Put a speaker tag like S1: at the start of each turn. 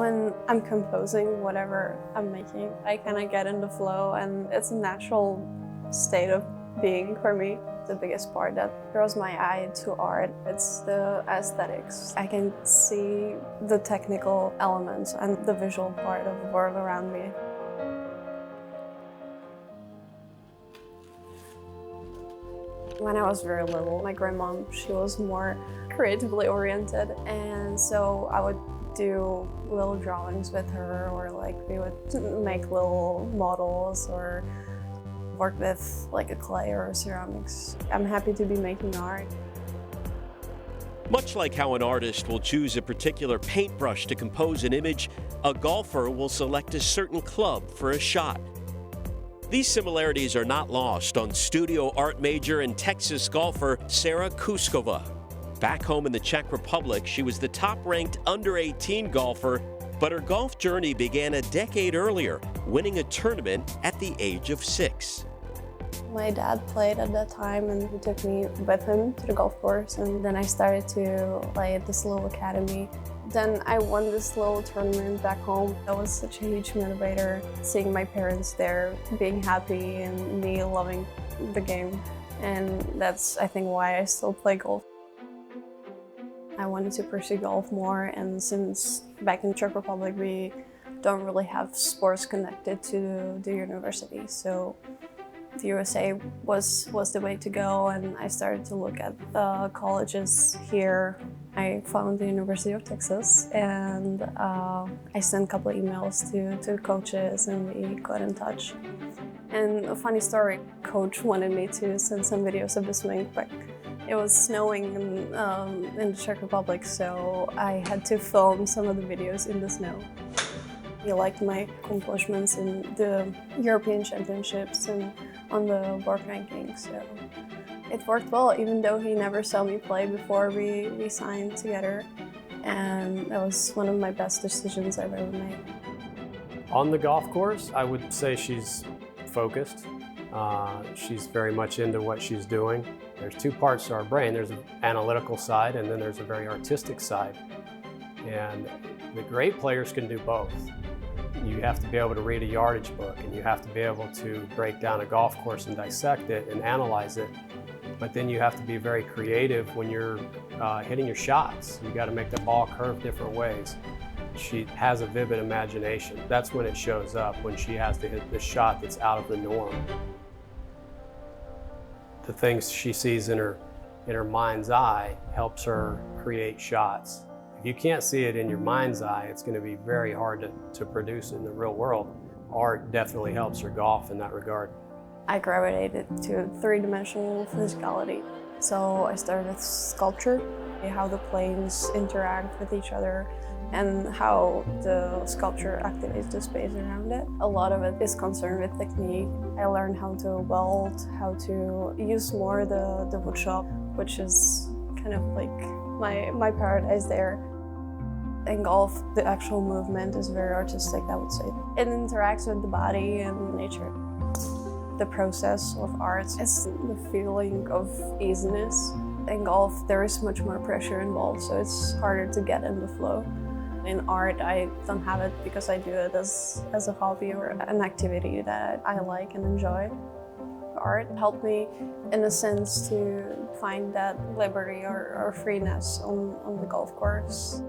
S1: When I'm composing whatever I'm making, I kind of get in the flow, and it's a natural state of being for me. The biggest part that draws my eye to art, it's the aesthetics. I can see the technical elements and the visual part of the world around me. When I was very little, my grandma, she was more creatively oriented, and so I would do little drawings with her, or like we would make little models or work with like a clay or ceramics. I'm happy to be making art.
S2: Much like how an artist will choose a particular paintbrush to compose an image, a golfer will select a certain club for a shot. These similarities are not lost on studio art major and Texas golfer Sara Kouskova. Back home in the Czech Republic, she was the top-ranked under-18 golfer, but her golf journey began a decade earlier, winning a tournament at the age of 6.
S1: My dad played at that time, and he took me with him to the golf course, and then I started to play at this little academy. Then I won this little tournament back home. That was such a huge motivator, seeing my parents there being happy and me loving the game. And that's, I think, why I still play golf. I wanted to pursue golf more, and since back in the Czech Republic we don't really have sports connected to the university, so the USA was the way to go, and I started to look at colleges here. I found the University of Texas, and I sent a couple of emails to coaches, and we got in touch. And a funny story, coach wanted me to send some videos of the swing, but it was snowing in the Czech Republic, so I had to film some of the videos in the snow. He liked my accomplishments in the European Championships and on the world rankings, so it worked well, even though he never saw me play before we signed together, and that was one of my best decisions I've ever made.
S3: On the golf course, I would say she's focused. She's very much into what she's doing. There's two parts to our brain. There's an analytical side, and then there's a very artistic side. And the great players can do both. You have to be able to read a yardage book, and you have to be able to break down a golf course and dissect it and analyze it. But then you have to be very creative when you're hitting your shots. You got to make the ball curve different ways. She has a vivid imagination. That's when it shows up, when she has to hit the shot that's out of the norm. The things she sees in her mind's eye helps her create shots. If you can't see it in your mind's eye, it's going to be very hard to produce in the real world. Art definitely helps her golf in that regard.
S1: I gravitated to three-dimensional physicality. So I started with sculpture, how the planes interact with each other, and how the sculpture activates the space around it. A lot of it is concerned with technique. I learned how to weld, how to use more the wood shop, which is kind of like my paradise there. In golf, the actual movement is very artistic, I would say. It interacts with the body and nature. The process of art is the feeling of easiness. In golf, there is much more pressure involved, so it's harder to get in the flow. In art, I don't have it because I do it as a hobby or an activity that I like and enjoy. Art helped me, in a sense, to find that liberty or freeness on the golf course.